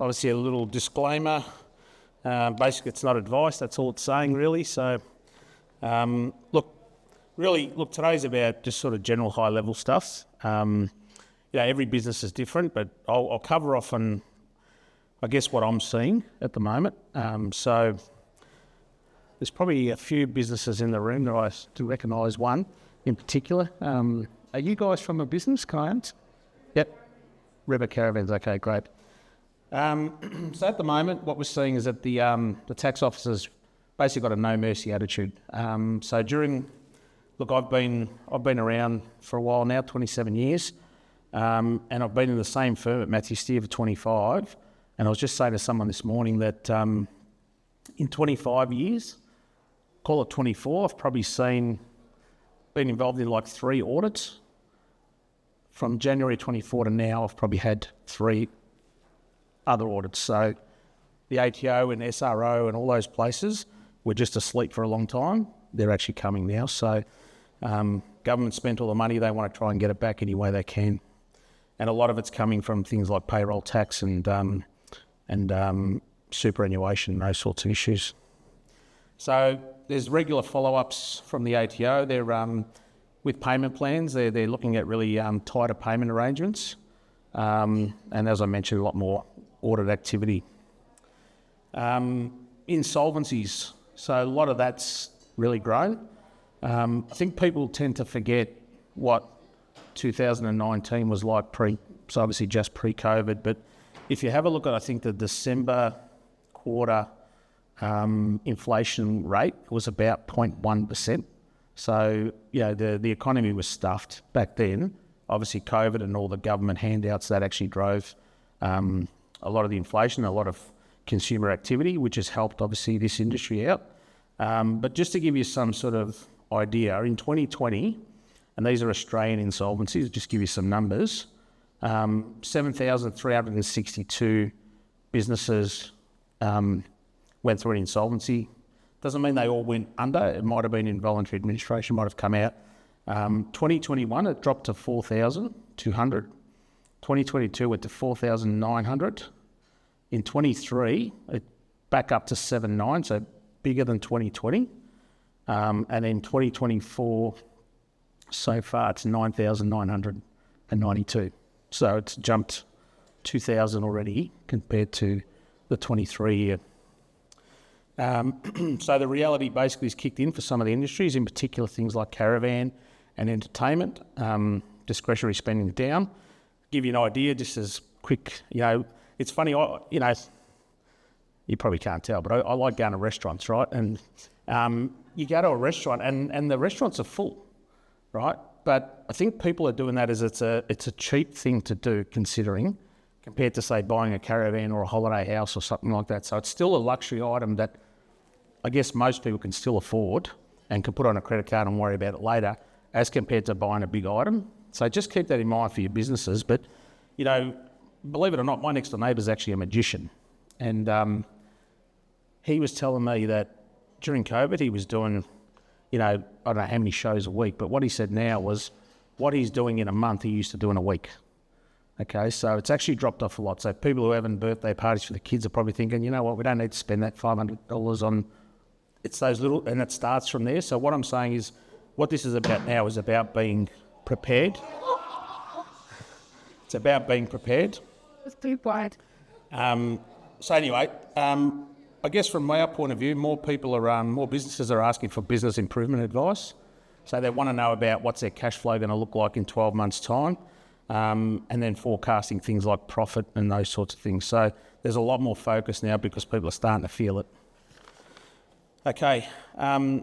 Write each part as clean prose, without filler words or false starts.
obviously a little disclaimer. Basically, it's not advice. That's all it's saying, really. So, look, today's about just sort of general high-level stuff. Every business is different, but I'll cover off on, I guess, what I'm seeing at the moment. So there's probably a few businesses in the room that I do recognise one in particular. Are you guys from a business, client? Yep. River Caravans. Okay, great. So at the moment, what we're seeing is that the tax officers basically got a no mercy attitude. So I've been around for a while now, 27 years, and I've been in the same firm at Matthew Steer for 25. And I was just saying to someone this morning that in 25 years, call it 24, I've probably been involved in like 3 audits. From January 24 to now, I've probably had 3 other audits. So the ATO and SRO and all those places were just asleep for a long time. They're actually coming now. So government spent all the money. They want to try and get it back any way they can. And a lot of it's coming from things like payroll tax and superannuation, those sorts of issues. So there's regular follow-ups from the ATO. They're with payment plans. They're looking at really tighter payment arrangements. And as I mentioned, a lot more audit activity. Insolvencies. So a lot of that's really grown. I think people tend to forget what 2019 was like so obviously just pre-COVID, but if you have a look at, I think, the December quarter inflation rate was about 0.1%. So, the economy was stuffed back then. Obviously, COVID and all the government handouts, that actually drove a lot of the inflation, a lot of consumer activity, which has helped, obviously, this industry out. But just to give you some sort of idea, in 2020, and these are Australian insolvencies, just give you some numbers, 7,362 businesses went through an insolvency. Doesn't mean they all went under. It might have been involuntary administration, might have come out. 2021, it dropped to 4,200. 2022 went to 4,900. In 23, it back up to 7,900, so bigger than 2020. And in 2024, so far, it's 9,992. So it's jumped 2,000 already compared to the 23 year. So the reality basically is kicked in for some of the industries, in particular things like Caravan and entertainment. Discretionary spending down. Give you an idea, just as quick, it's funny, you probably can't tell, but I like going to restaurants, right? And you go to a restaurant and the restaurants are full, right? But I think people are doing that as it's a cheap thing to do, considering, compared to, say, buying a caravan or a holiday house or something like that. So it's still a luxury item that I guess most people can still afford and can put on a credit card and worry about it later, as compared to buying a big item. So just keep that in mind for your businesses. But, believe it or not, my next door neighbour is actually a magician. And he was telling me that during COVID he was doing, I don't know how many shows a week, but what he said now was what he's doing in a month he used to do in a week. Okay, so it's actually dropped off a lot. So people who are having birthday parties for the kids are probably thinking, you know what, we don't need to spend that $500 on, it's those little, and it starts from there. So what I'm saying is, what this is about now is about being prepared. It's about being prepared. It's too quiet. So anyway, I guess from my point of view, more businesses are asking for business improvement advice. So they want to know about what's their cash flow going to look like in 12 months' time, and then forecasting things like profit and those sorts of things. So there's a lot more focus now because people are starting to feel it. Okay,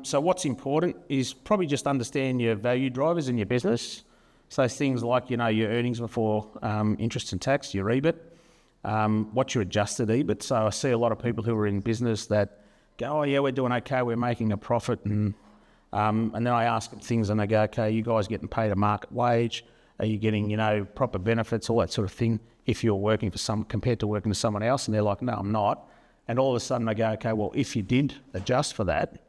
so what's important is probably just understand your value drivers in your business. So things like, your earnings before interest and tax, your EBIT, what's your adjusted EBIT. So I see a lot of people who are in business that go, oh yeah, we're doing okay, we're making a profit. And then I ask them things and they go, okay, you guys getting paid a market wage? Are you getting, proper benefits, all that sort of thing, if you're working for compared to working for someone else? And they're like, no, I'm not. And all of a sudden they go, okay, well, if you did adjust for that,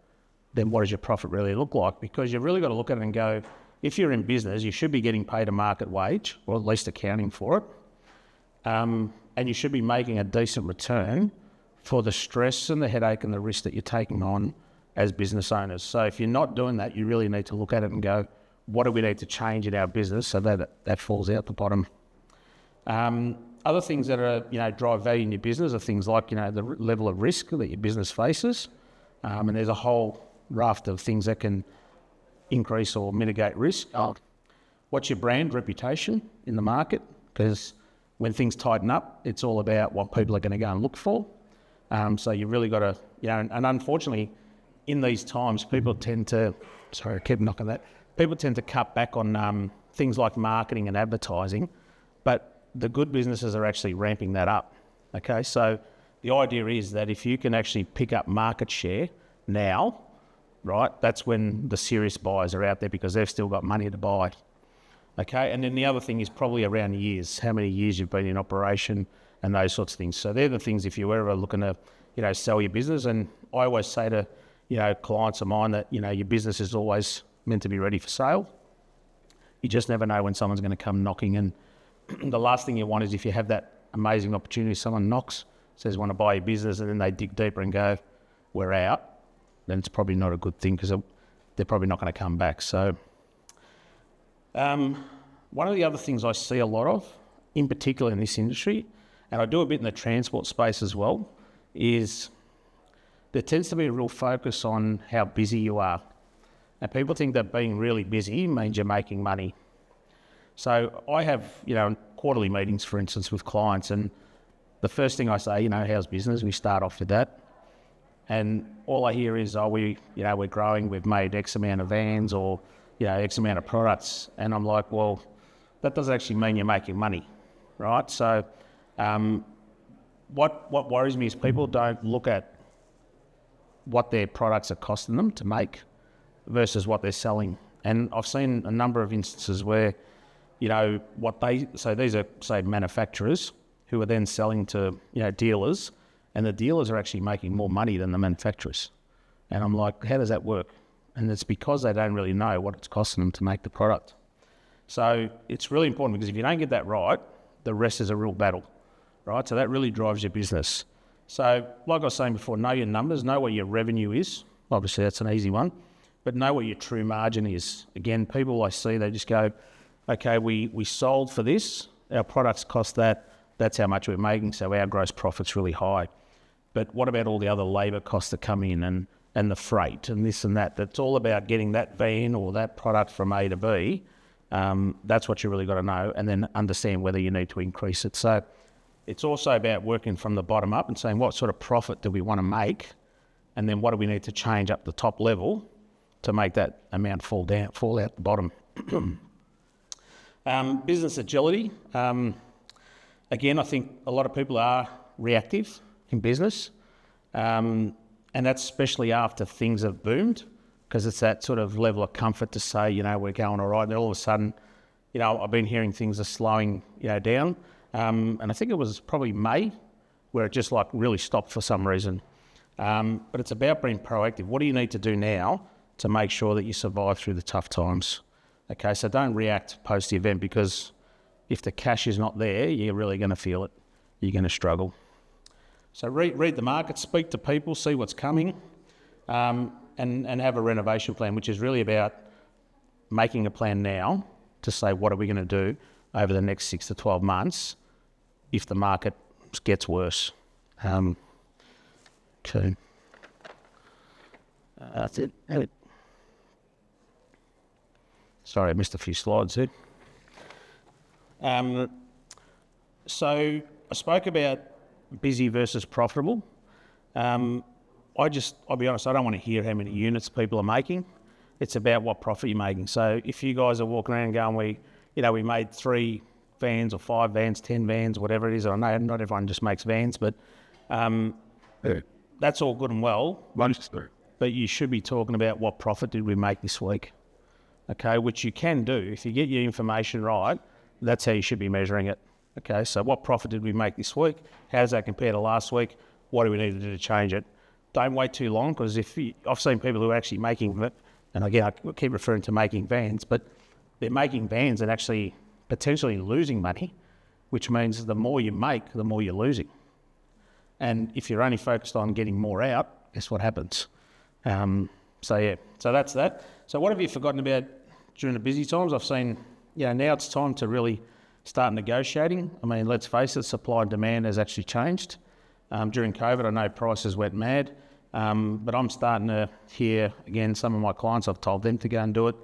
then what does your profit really look like? Because you've really got to look at it and go, if you're in business, you should be getting paid a market wage, or at least accounting for it. and you should be making a decent return for the stress and the headache and the risk that you're taking on as business owners. So if you're not doing that, you really need to look at it and go, what do we need to change in our business so that falls out the bottom? Other things that are, drive value in your business are things like, the level of risk that your business faces. And there's a whole raft of things that can increase or mitigate risk. What's your brand reputation in the market? Because when things tighten up, it's all about what people are going to go and look for. So you've really got to, and unfortunately, in these times, people tend to, sorry, I keep knocking that. People tend to cut back on things like marketing and advertising, but the good businesses are actually ramping that up. Okay, so the idea is that if you can actually pick up market share now, right, that's when the serious buyers are out there because they've still got money to buy. Okay, and then the other thing is probably around years, how many years you've been in operation and those sorts of things. So they're the things if you're ever looking to, sell your business. And I always say to, clients of mine that, your business is always meant to be ready for sale. You just never know when someone's going to come knocking. And the last thing you want is if you have that amazing opportunity, someone knocks, says, want to buy your business, and then they dig deeper and go, we're out, then it's probably not a good thing because they're probably not going to come back. So one of the other things I see a lot of, in particular in this industry, and I do a bit in the transport space as well, is there tends to be a real focus on how busy you are. And people think that being really busy means you're making money. So I have, quarterly meetings, for instance, with clients, and the first thing I say, how's business? We start off with that. And all I hear is, we're growing, we've made X amount of vans or, X amount of products. And I'm like, well, that doesn't actually mean you're making money, right? So what worries me is people don't look at what their products are costing them to make versus what they're selling. And I've seen a number of instances where, so these are, say, manufacturers who are then selling to, dealers, and the dealers are actually making more money than the manufacturers. And I'm like, how does that work? And it's because they don't really know what it's costing them to make the product. So it's really important because if you don't get that right, the rest is a real battle, right? So that really drives your business. So like I was saying before, know your numbers, know what your revenue is. Obviously, that's an easy one. But know what your true margin is. Again, people I see, they just go, okay, we sold for this, our products cost that, that's how much we're making, so our gross profit's really high. But what about all the other labour costs that come in and the freight and this and that? That's all about getting that van or that product from A to B. That's what you really got to know, and then understand whether you need to increase it. So it's also about working from the bottom up and saying what sort of profit do we want to make, and then what do we need to change up the top level to make that amount fall out the bottom. Business agility. Again, I think a lot of people are reactive in business, and that's especially after things have boomed, because it's that sort of level of comfort to say, we're going all right, and then all of a sudden, I've been hearing things are slowing, down, and I think it was probably May where it just really stopped for some reason. But it's about being proactive. What do you need to do now to make sure that you survive through the tough times? Okay, so don't react post the event, because if the cash is not there, you're really going to feel it. You're going to struggle. So read the market, speak to people, see what's coming, and have a renovation plan, which is really about making a plan now to say what are we going to do over the next 6 to 12 months if the market gets worse. Okay. That's it. Sorry, I missed a few slides here. So I spoke about busy versus profitable. I'll be honest, I don't want to hear how many units people are making. It's about what profit you're making. So if you guys are walking around going, we made 3 vans or 5 vans, 10 vans, whatever it is. I know not everyone just makes vans, but that's all good and well. But you should be talking about what profit did we make this week. Okay, which you can do. If you get your information right, that's how you should be measuring it. Okay, so what profit did we make this week? How does that compare to last week? What do we need to do to change it? Don't wait too long, because I've seen people who are actually making, and again, I keep referring to making vans, but they're making vans and actually potentially losing money, which means the more you make, the more you're losing. And if you're only focused on getting more out, guess what happens? So that's that. So what have you forgotten about during the busy times? I've seen, now it's time to really start negotiating. I mean, let's face it, supply and demand has actually changed. During COVID, I know prices went mad, but I'm starting to hear, again, some of my clients, I've told them to go and do it.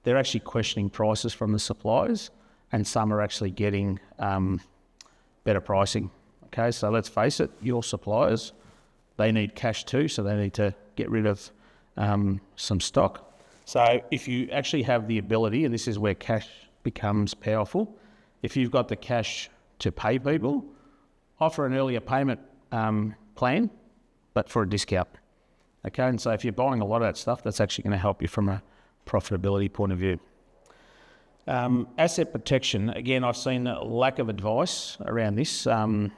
They're actually questioning prices from the suppliers, and some are actually getting better pricing. Okay, so let's face it, your suppliers, they need cash too, so they need to get rid of some stock. So if you actually have the ability, and this is where cash becomes powerful, if you've got the cash to pay people, offer an earlier payment plan, but for a discount. Okay, and so if you're buying a lot of that stuff, that's actually going to help you from a profitability point of view. Asset protection, again, I've seen a lack of advice around this, and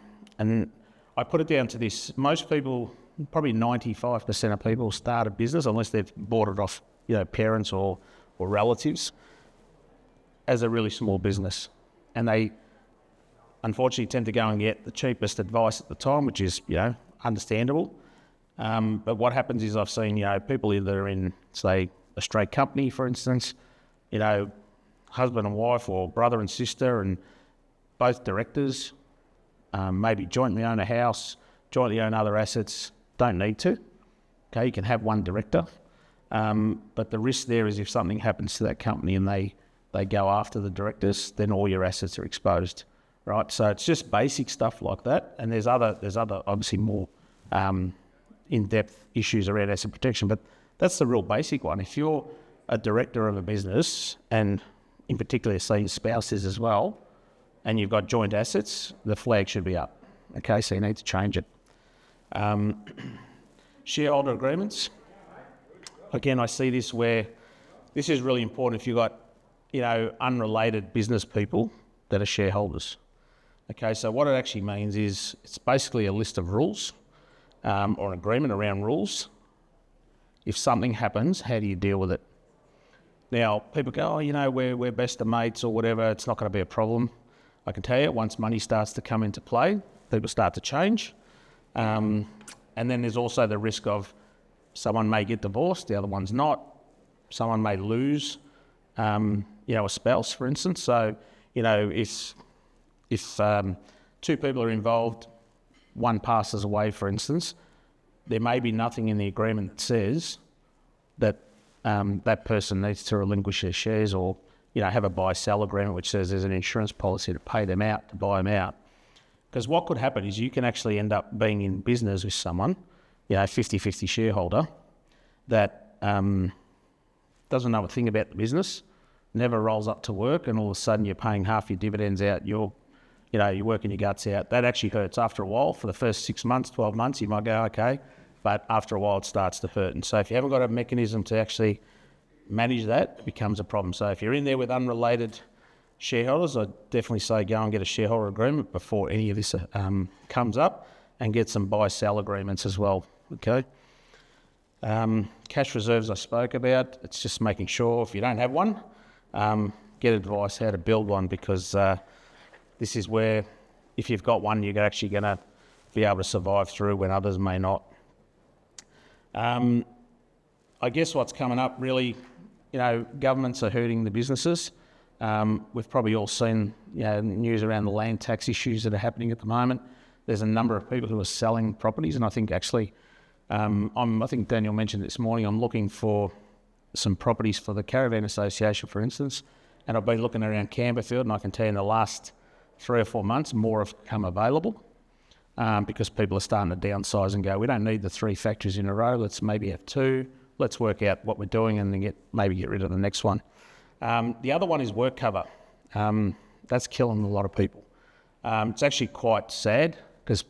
I put it down to this. Most people, probably 95% of people start a business, unless they've bought it off parents or relatives, as a really small business. And they unfortunately tend to go and get the cheapest advice at the time, which is, understandable. But what happens is I've seen, people either in, say, a straight company, for instance, husband and wife or brother and sister and both directors, maybe jointly own a house, jointly own other assets, don't need to. Okay, you can have one director. But the risk there is if something happens to that company and they go after the directors, then all your assets are exposed, right? So it's just basic stuff like that. And there's other obviously more in-depth issues around asset protection, but that's the real basic one. If you're a director of a business, and in particular, say your spouse is as well, and you've got joint assets, the flag should be up. Okay, so you need to change it. Shareholder agreements. Again, I see this where this is really important if you've got, unrelated business people that are shareholders. Okay, so what it actually means is it's basically a list of rules or an agreement around rules. If something happens, how do you deal with it? Now, people go, we're best of mates or whatever, it's not going to be a problem. I can tell you, once money starts to come into play, people start to change. And then there's also the risk of someone may get divorced, the other one's not. Someone may lose, a spouse, for instance. So, if two people are involved, one passes away, for instance, there may be nothing in the agreement that says that that person needs to relinquish their shares or, have a buy-sell agreement which says there's an insurance policy to pay them out, to buy them out. Because what could happen is you can actually end up being in business with someone, 50-50 shareholder, that doesn't know a thing about the business, never rolls up to work, and all of a sudden you're paying half your dividends out, you're working your guts out. That actually hurts after a while. For the first 6 months, 12 months, you might go, okay, but after a while it starts to hurt. And so if you haven't got a mechanism to actually manage that, it becomes a problem. So if you're in there with unrelated shareholders, I'd definitely say go and get a shareholder agreement before any of this comes up, and get some buy-sell agreements as well, okay? Cash reserves I spoke about. It's just making sure if you don't have one, get advice how to build one, because this is where if you've got one, you're actually going to be able to survive through when others may not. I guess what's coming up really, governments are hurting the businesses. We've probably all seen news around the land tax issues that are happening at the moment. There's a number of people who are selling properties, and I think actually, I think Daniel mentioned this morning, I'm looking for some properties for the Caravan Association, for instance, and I've been looking around Camberfield, and I can tell you in the last 3 or 4 months, more have come available because people are starting to downsize and go, we don't need the 3 factories in a row, let's maybe have 2, let's work out what we're doing and then maybe get rid of the next one. The other one is work cover. That's killing a lot of people. It's actually quite sad, because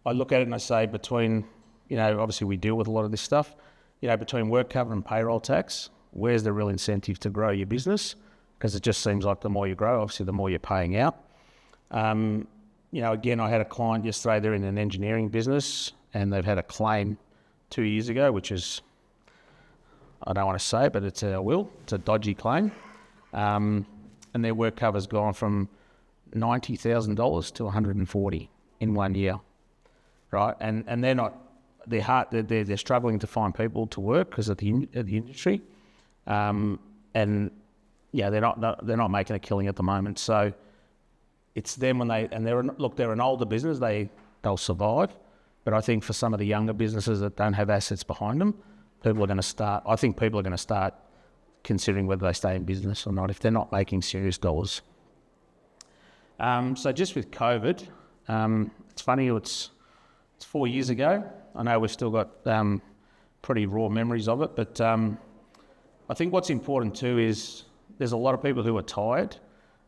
I look at it and I say between, obviously we deal with a lot of this stuff, between work cover and payroll tax, where's the real incentive to grow your business? Because it just seems like the more you grow, obviously the more you're paying out. Again, I had a client yesterday, they're in an engineering business, and they've had a claim 2 years ago, which is, I don't want to say it, but it's a dodgy claim. And their work cover's gone from $90,000 to 140 in 1 year, right? And they're struggling to find people to work because of the industry, and yeah, they're not making a killing at the moment. So it's them they're an older business, they'll survive. But I think for some of the younger businesses that don't have assets behind them, people are going to start considering whether they stay in business or not if they're not making serious dollars. So just with COVID, it's funny, it's 4 years ago. I know we've still got pretty raw memories of it, but I think what's important too is there's a lot of people who are tired.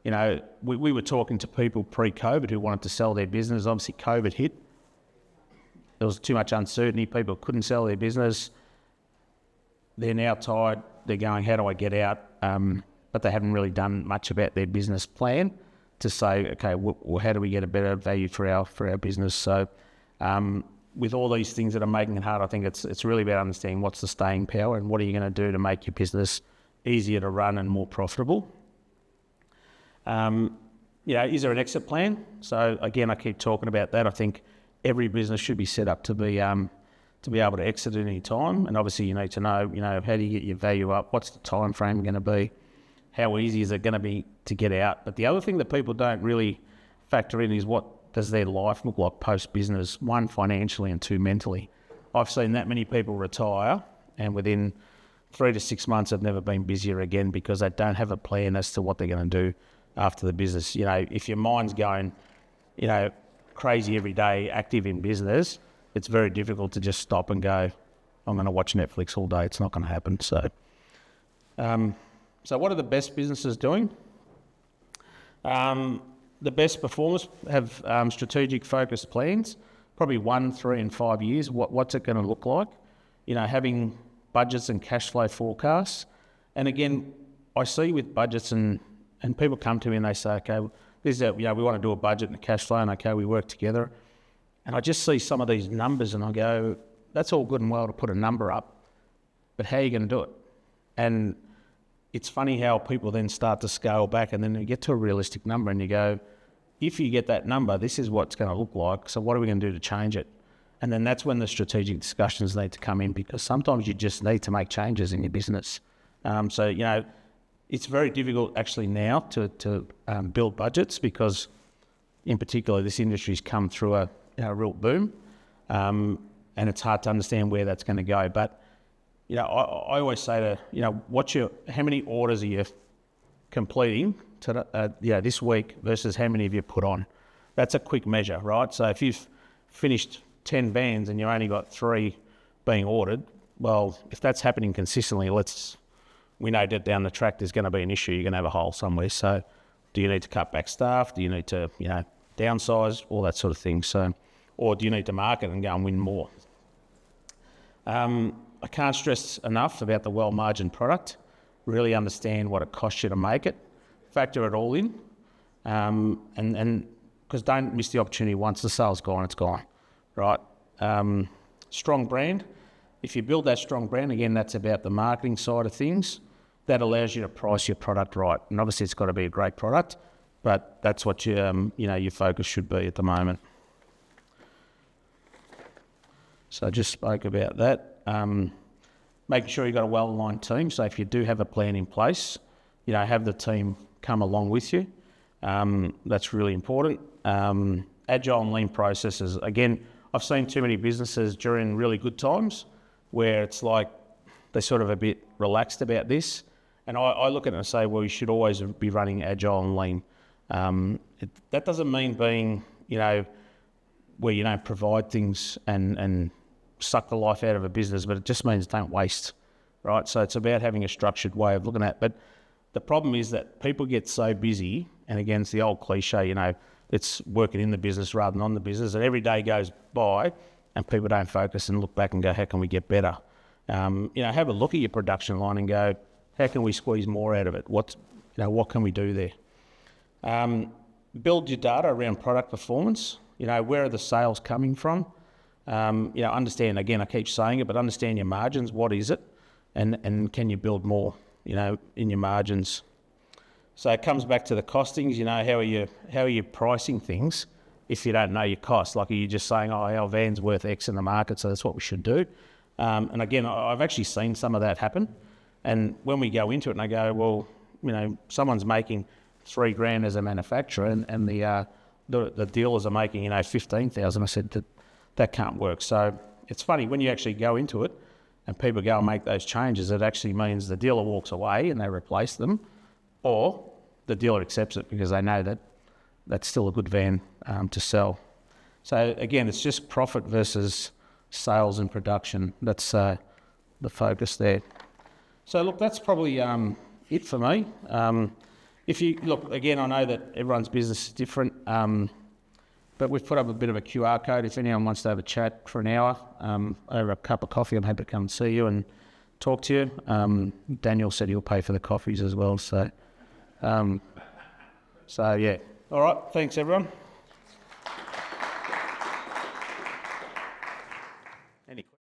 You know, we were talking to people pre-COVID who wanted to sell their business. Obviously, COVID hit. There was too much uncertainty. People couldn't sell their business. They're now tired. They're going, how do I get out? But they haven't really done much about their business plan to say, okay, well, how do we get a better value for our business? So with all these things that are making it hard, I think it's really about understanding what's the staying power and what are you going to do to make your business easier to run and more profitable. Is there an exit plan? So again, I keep talking about that. I think every business should be set up to be able to exit at any time. And obviously you need to know, how do you get your value up? What's the time frame going to be? How easy is it going to be to get out? But the other thing that people don't really factor in is what does their life look like post-business, one, financially, and two, mentally. I've seen that many people retire and within 3 to 6 months have never been busier again because they don't have a plan as to what they're going to do after the business. You know, if your mind's going, crazy every day, active in business, it's very difficult to just stop and go, I'm going to watch Netflix all day. It's not going to happen. So what are the best businesses doing? The best performers have strategic focused plans, probably 1, 3 and 5 years. What's it going to look like? Having budgets and cash flow forecasts. And again, I see with budgets and people come to me and they say, okay, we want to do a budget and a cash flow, and okay, we work together. And I just see some of these numbers and I go, that's all good and well to put a number up, but how are you going to do it? And it's funny how people then start to scale back and then you get to a realistic number and you go, if you get that number, this is what it's going to look like. So what are we going to do to change it? And then that's when the strategic discussions need to come in, because sometimes you just need to make changes in your business. It's very difficult actually now to build budgets because in particular this industry's come through a real boom, and it's hard to understand where that's going to go. But I always say to how many orders are you completing this week versus how many have you put on? That's a quick measure, right? So if you've finished 10 vans and you only got 3 being ordered, well, if that's happening consistently, we know that down the track there's going to be an issue. You're going to have a hole somewhere. So do you need to cut back staff? Do you need to downsize? All that sort of thing. So, or do you need to market and go and win more? I can't stress enough about the well-margined product. Really understand what it costs you to make it. Factor it all in. And because don't miss the opportunity. Once the sale's gone, it's gone, right? Strong brand. If you build that strong brand, again, that's about the marketing side of things. That allows you to price your product right. And obviously it's got to be a great product, but that's what your focus should be at the moment. So I just spoke about that. Making sure you've got a well-aligned team. So if you do have a plan in place, have the team come along with you. That's really important. Agile and lean processes. Again, I've seen too many businesses during really good times where it's like they're sort of a bit relaxed about this. And I look at it and say, well, you should always be running agile and lean. That doesn't mean being, where you don't provide things and suck the life out of a business, but it just means don't waste, right? So it's about having a structured way of looking at it. But the problem is that people get so busy, and again, it's the old cliche, it's working in the business rather than on the business, and every day goes by and people don't focus and look back and go, how can we get better? Have a look at your production line and go, how can we squeeze more out of it? What can we do there? Build your data around product performance. Where are the sales coming from? Understand, again, I keep saying it, but understand your margins. What is it? And can you build more, in your margins? So it comes back to the costings. You know, how are you pricing things if you don't know your costs? Like, are you just saying, oh, our van's worth X in the market, so that's what we should do? And again, I've actually seen some of that happen. And when we go into it and I go, well, you know, someone's making $3,000 as a manufacturer and the dealers are making, you know, 15,000. I said that can't work. So it's funny when you actually go into it and people go and make those changes, it actually means the dealer walks away and they replace them, or the dealer accepts it because they know that that's still a good van to sell. So again, it's just profit versus sales and production. That's the focus there. So look, that's probably it for me. If you look, again, I know that everyone's business is different, but we've put up a bit of a QR code. If anyone wants to have a chat for an hour over a cup of coffee, I'm happy to come and see you and talk to you. Daniel said he'll pay for the coffees as well. So yeah. All right. Thanks, everyone. Any questions?